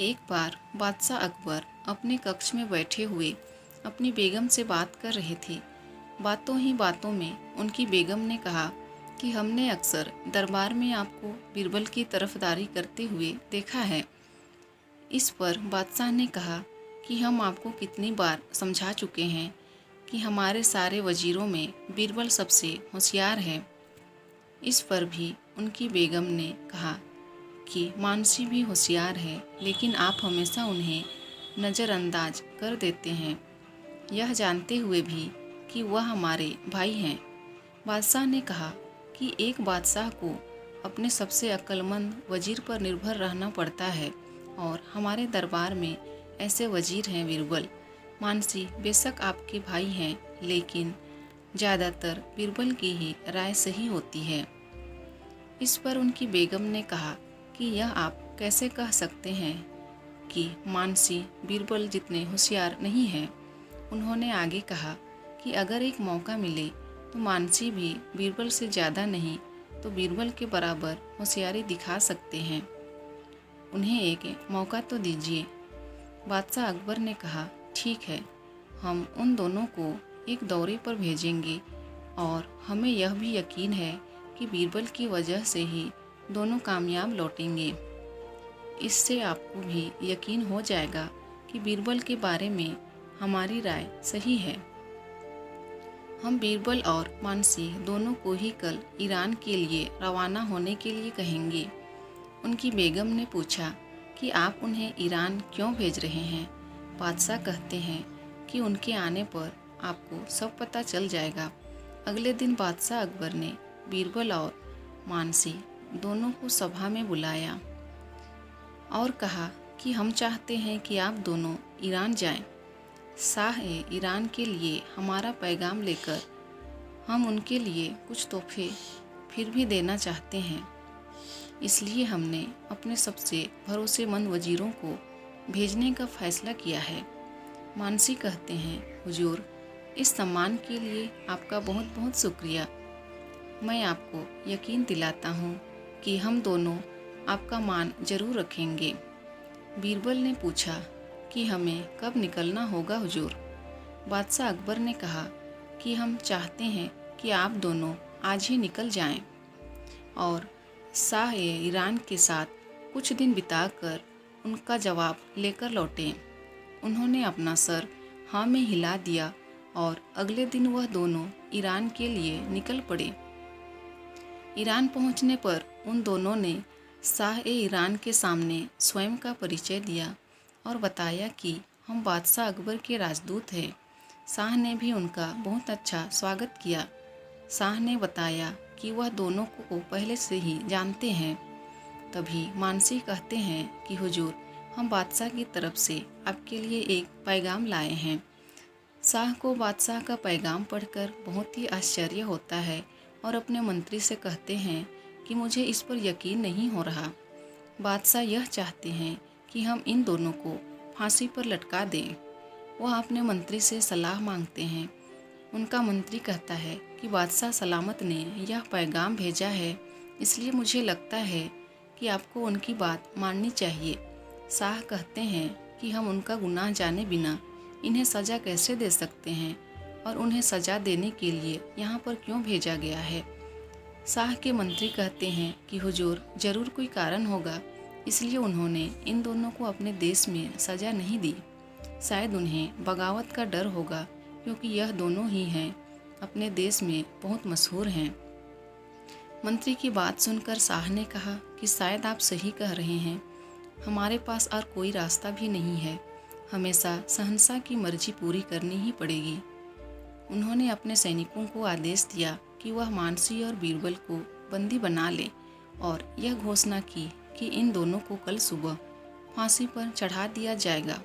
एक बार बादशाह अकबर अपने कक्ष में बैठे हुए अपनी बेगम से बात कर रहे थे। बातों ही बातों में उनकी बेगम ने कहा कि हमने अक्सर दरबार में आपको बीरबल की तरफदारी करते हुए देखा है। इस पर बादशाह ने कहा कि हम आपको कितनी बार समझा चुके हैं कि हमारे सारे वजीरों में बीरबल सबसे होशियार है। इस पर भी उनकी बेगम ने कहा कि मानसी भी होशियार है, लेकिन आप हमेशा उन्हें नज़रअंदाज कर देते हैं, यह जानते हुए भी कि वह हमारे भाई हैं। बादशाह ने कहा कि एक बादशाह को अपने सबसे अक्लमंद वजीर पर निर्भर रहना पड़ता है और हमारे दरबार में ऐसे वजीर हैं बीरबल। मानसी बेशक आपके भाई हैं, लेकिन ज़्यादातर बीरबल की ही राय सही होती है। इस पर उनकी बेगम ने कहा कि यह आप कैसे कह सकते हैं कि मानसी बीरबल जितने होशियार नहीं हैं। उन्होंने आगे कहा कि अगर एक मौका मिले तो मानसी भी बीरबल से ज़्यादा नहीं तो बीरबल के बराबर होशियारी दिखा सकते हैं। उन्हें एक मौका तो दीजिए। बादशाह अकबर ने कहा, ठीक है, हम उन दोनों को एक दौरे पर भेजेंगे और हमें यह भी यकीन है कि बीरबल की वजह से ही दोनों कामयाब लौटेंगे। इससे आपको भी यकीन हो जाएगा कि बीरबल के बारे में हमारी राय सही है। हम बीरबल और मानसी दोनों को ही कल ईरान के लिए रवाना होने के लिए कहेंगे। उनकी बेगम ने पूछा कि आप उन्हें ईरान क्यों भेज रहे हैं। बादशाह कहते हैं कि उनके आने पर आपको सब पता चल जाएगा। अगले दिन बादशाह अकबर ने बीरबल और मानसी दोनों को सभा में बुलाया और कहा कि हम चाहते हैं कि आप दोनों ईरान जाएं। शाह ईरान के लिए हमारा पैगाम लेकर हम उनके लिए कुछ तोहफे फिर भी देना चाहते हैं। इसलिए हमने अपने सबसे भरोसेमंद वजीरों को भेजने का फैसला किया है। मानसी कहते हैं, हुजूर, इस सम्मान के लिए आपका बहुत बहुत शुक्रिया। मैं आपको यकीन दिलाता हूँ कि हम दोनों आपका मान जरूर रखेंगे। बीरबल ने पूछा कि हमें कब निकलना होगा हुजूर। बादशाह अकबर ने कहा कि हम चाहते हैं कि आप दोनों आज ही निकल जाएं और शाह ईरान के साथ कुछ दिन बिताकर उनका जवाब लेकर लौटें। उन्होंने अपना सर हाँ में हिला दिया और अगले दिन वह दोनों ईरान के लिए निकल पड़े। ईरान पहुंचने पर उन दोनों ने शाह ईरान के सामने स्वयं का परिचय दिया और बताया कि हम बादशाह अकबर के राजदूत हैं। शाह ने भी उनका बहुत अच्छा स्वागत किया। शाह ने बताया कि वह दोनों को पहले से ही जानते हैं। तभी मानसी कहते हैं कि हुजूर, हम बादशाह की तरफ से आपके लिए एक पैगाम लाए हैं। शाह को बादशाह का पैगाम पढ़कर बहुत ही आश्चर्य होता है और अपने मंत्री से कहते हैं कि मुझे इस पर यकीन नहीं हो रहा। बादशाह यह चाहते हैं कि हम इन दोनों को फांसी पर लटका दें। वह अपने मंत्री से सलाह मांगते हैं। उनका मंत्री कहता है कि बादशाह सलामत ने यह पैगाम भेजा है, इसलिए मुझे लगता है कि आपको उनकी बात माननी चाहिए। शाह कहते हैं कि हम उनका गुनाह जाने बिना इन्हें सज़ा कैसे दे सकते हैं और उन्हें सज़ा देने के लिए यहाँ पर क्यों भेजा गया है। शाह के मंत्री कहते हैं कि हुजूर, ज़रूर कोई कारण होगा, इसलिए उन्होंने इन दोनों को अपने देश में सज़ा नहीं दी। शायद उन्हें बगावत का डर होगा, क्योंकि यह दोनों ही हैं अपने देश में बहुत मशहूर हैं। मंत्री की बात सुनकर शाह ने कहा कि शायद आप सही कह रहे हैं, हमारे पास और कोई रास्ता भी नहीं है। हमेशा शहंशाह की मर्जी पूरी करनी ही पड़ेगी। उन्होंने अपने सैनिकों को आदेश दिया कि वह मानसी और बीरबल को बंदी बना ले और यह घोषणा की कि इन दोनों को कल सुबह फांसी पर चढ़ा दिया जाएगा।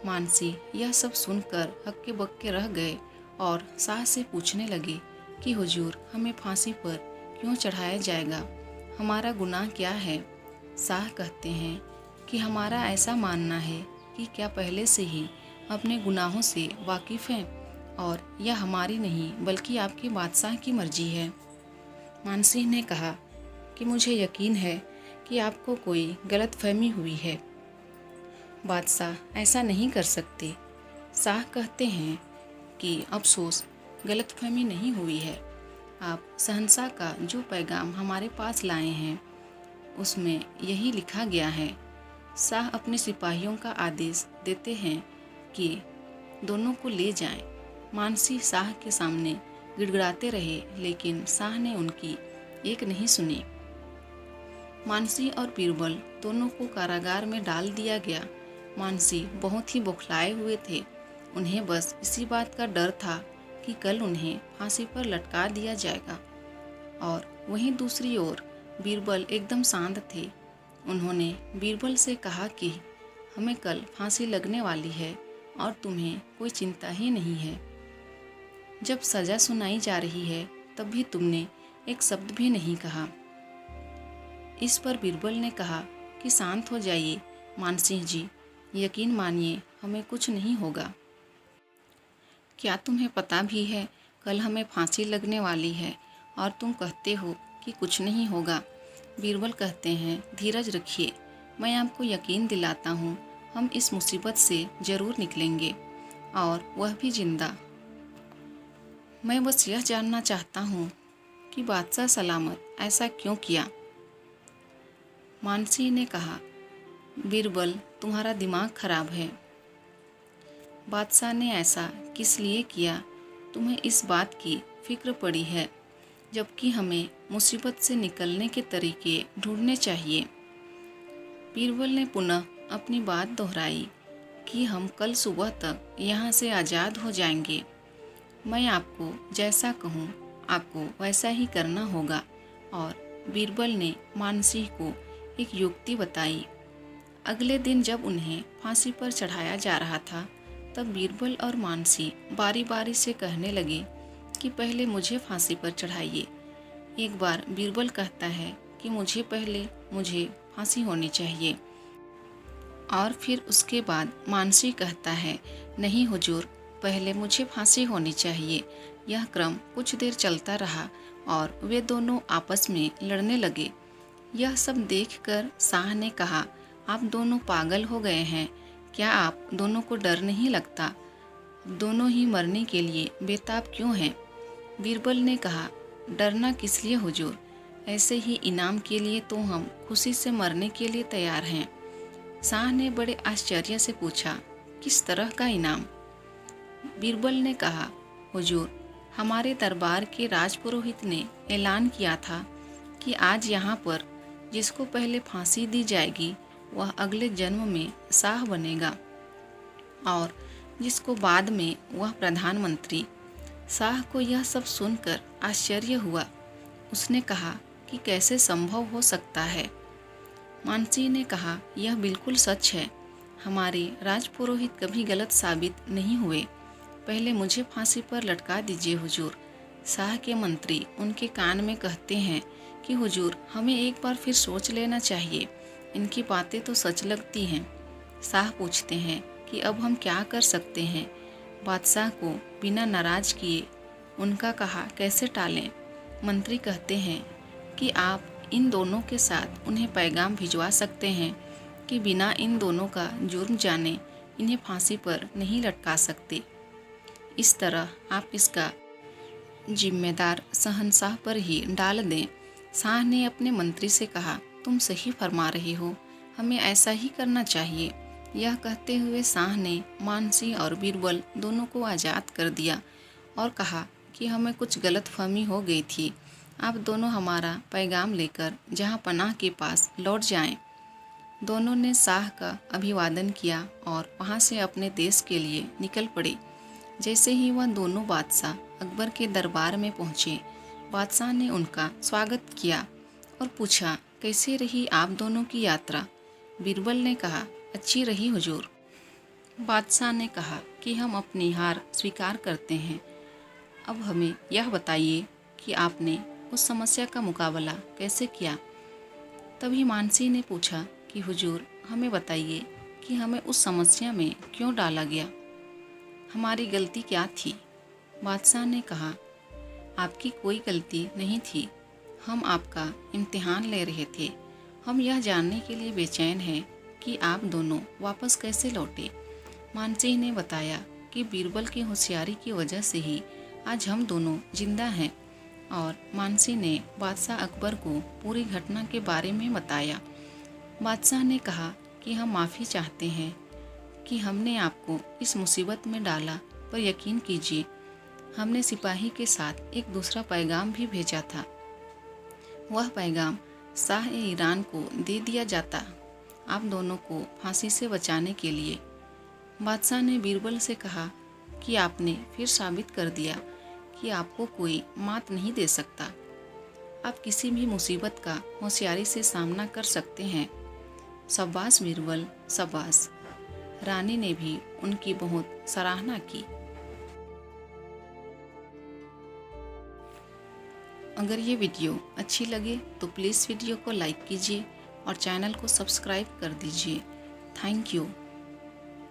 मानसी यह सब सुनकर हक्के बक्के रह गए और शाह से पूछने लगे कि हुजूर, हमें फांसी पर क्यों चढ़ाया जाएगा, हमारा गुनाह क्या है। शाह कहते हैं कि हमारा ऐसा मानना है कि क्या पहले से ही अपने गुनाहों से वाकिफ़ हैं और यह हमारी नहीं बल्कि आपके बादशाह की मर्जी है। मानसी ने कहा कि मुझे यकीन है कि आपको कोई गलतफहमी हुई है। बादशाह ऐसा नहीं कर सकते। शाह कहते हैं कि अफसोस, गलतफहमी नहीं हुई है। आप शहंशाह का जो पैगाम हमारे पास लाए हैं उसमें यही लिखा गया है। शाह अपने सिपाहियों का आदेश देते हैं कि दोनों को ले जाएं। मानसी शाह के सामने गिड़गिड़ाते रहे, लेकिन शाह ने उनकी एक नहीं सुनी। मानसी और बीरबल दोनों को कारागार में डाल दिया गया। मानसी बहुत ही बौखलाए हुए थे। उन्हें बस इसी बात का डर था कि कल उन्हें फांसी पर लटका दिया जाएगा। और वहीं दूसरी ओर बीरबल एकदम शांत थे। उन्होंने बीरबल से कहा कि हमें कल फांसी लगने वाली है और तुम्हें कोई चिंता ही नहीं है। जब सज़ा सुनाई जा रही है तब भी तुमने एक शब्द भी नहीं कहा। इस पर बीरबल ने कहा कि शांत हो जाइए मानसिंह जी, यकीन मानिए हमें कुछ नहीं होगा। क्या तुम्हें पता भी है कल हमें फांसी लगने वाली है और तुम कहते हो कि कुछ नहीं होगा। बीरबल कहते हैं धीरज रखिए, मैं आपको यकीन दिलाता हूँ हम इस मुसीबत से ज़रूर निकलेंगे, और वह भी जिंदा। मैं बस यह जानना चाहता हूँ कि बादशाह सलामत ऐसा क्यों किया। मानसी ने कहा बीरबल, तुम्हारा दिमाग खराब है। बादशाह ने ऐसा किस लिए किया तुम्हें इस बात की फिक्र पड़ी है, जबकि हमें मुसीबत से निकलने के तरीके ढूंढने चाहिए। बीरबल ने पुनः अपनी बात दोहराई कि हम कल सुबह तक यहाँ से आज़ाद हो जाएंगे। मैं आपको जैसा कहूँ आपको वैसा ही करना होगा। और बीरबल ने मानसी को एक युक्ति बताई। अगले दिन जब उन्हें फांसी पर चढ़ाया जा रहा था तब बीरबल और मानसी बारी बारी से कहने लगे कि पहले मुझे फांसी पर चढ़ाइए। एक बार बीरबल कहता है कि मुझे फांसी होनी चाहिए, और फिर उसके बाद मानसी कहता है नहीं हुजूर, पहले मुझे फांसी होनी चाहिए। यह क्रम कुछ देर चलता रहा और वे दोनों आपस में लड़ने लगे। यह सब देखकर शाह ने कहा आप दोनों पागल हो गए हैं, क्या आप दोनों को डर नहीं लगता? दोनों ही मरने के लिए बेताब क्यों हैं? बीरबल ने कहा डरना किस लिए हुजूर, ऐसे ही इनाम के लिए तो हम खुशी से मरने के लिए तैयार हैं। शाह ने बड़े आश्चर्य से पूछा किस तरह का इनाम? बीरबल ने कहा हुजूर, हमारे दरबार के राजपुरोहित ने ऐलान किया था कि आज यहाँ पर जिसको पहले फांसी दी जाएगी वह अगले जन्म में शाह बनेगा, और जिसको बाद में वह प्रधानमंत्री। शाह को यह सब सुनकर आश्चर्य हुआ। उसने कहा कि कैसे संभव हो सकता है? मानसी ने कहा यह बिल्कुल सच है, हमारे राजपुरोहित कभी गलत साबित नहीं हुए। पहले मुझे फांसी पर लटका दीजिए हुजूर। शाह के मंत्री उनके कान में कहते हैं कि हुजूर, हमें एक बार फिर सोच लेना चाहिए, इनकी बातें तो सच लगती हैं। शाह पूछते हैं कि अब हम क्या कर सकते हैं? बादशाह को बिना नाराज किए उनका कहा कैसे टालें? मंत्री कहते हैं कि आप इन दोनों के साथ उन्हें पैगाम भिजवा सकते हैं कि बिना इन दोनों का जुर्म जाने इन्हें फांसी पर नहीं लटका सकते। इस तरह आप इसका जिम्मेदार शहंशाह पर ही डाल दें। शाह ने अपने मंत्री से कहा तुम सही फरमा रहे हो, हमें ऐसा ही करना चाहिए। यह कहते हुए शाह ने मानसी और बीरबल दोनों को आज़ाद कर दिया और कहा कि हमें कुछ गलतफहमी हो गई थी। आप दोनों हमारा पैगाम लेकर जहां पनाह के पास लौट जाएं। दोनों ने शाह का अभिवादन किया और वहां से अपने देश के लिए निकल पड़े। जैसे ही वह दोनों बादशाह अकबर के दरबार में पहुँचे, बादशाह ने उनका स्वागत किया और पूछा कैसे रही आप दोनों की यात्रा? बीरबल ने कहा अच्छी रही हुजूर। बादशाह ने कहा कि हम अपनी हार स्वीकार करते हैं। अब हमें यह बताइए कि आपने उस समस्या का मुकाबला कैसे किया? तभी मानसी ने पूछा कि हुजूर, हमें बताइए कि हमें उस समस्या में क्यों डाला गया, हमारी गलती क्या थी? बादशाह ने कहा आपकी कोई गलती नहीं थी, हम आपका इम्तिहान ले रहे थे। हम यह जानने के लिए बेचैन हैं कि आप दोनों वापस कैसे लौटे। मानसिंह ने बताया कि बीरबल की होशियारी की वजह से ही आज हम दोनों जिंदा हैं। और मानसिंह ने बादशाह अकबर को पूरी घटना के बारे में बताया। बादशाह ने कहा कि हम माफ़ी चाहते हैं कि हमने आपको इस मुसीबत में डाला, पर यकीन कीजिए हमने सिपाही के साथ एक दूसरा पैगाम भी भेजा था। वह पैगाम शाह ईरान को दे दिया जाता, आप दोनों को फांसी से बचाने के लिए। बादशाह ने बीरबल से कहा कि आपने फिर साबित कर दिया कि आपको कोई मात नहीं दे सकता। आप किसी भी मुसीबत का होशियारी से सामना कर सकते हैं। शाबाश बीरबल, शाबाश। रानी ने भी उनकी बहुत सराहना की। अगर ये वीडियो अच्छी लगे तो प्लीज़ वीडियो को लाइक कीजिए और चैनल को सब्सक्राइब कर दीजिए। Thank you.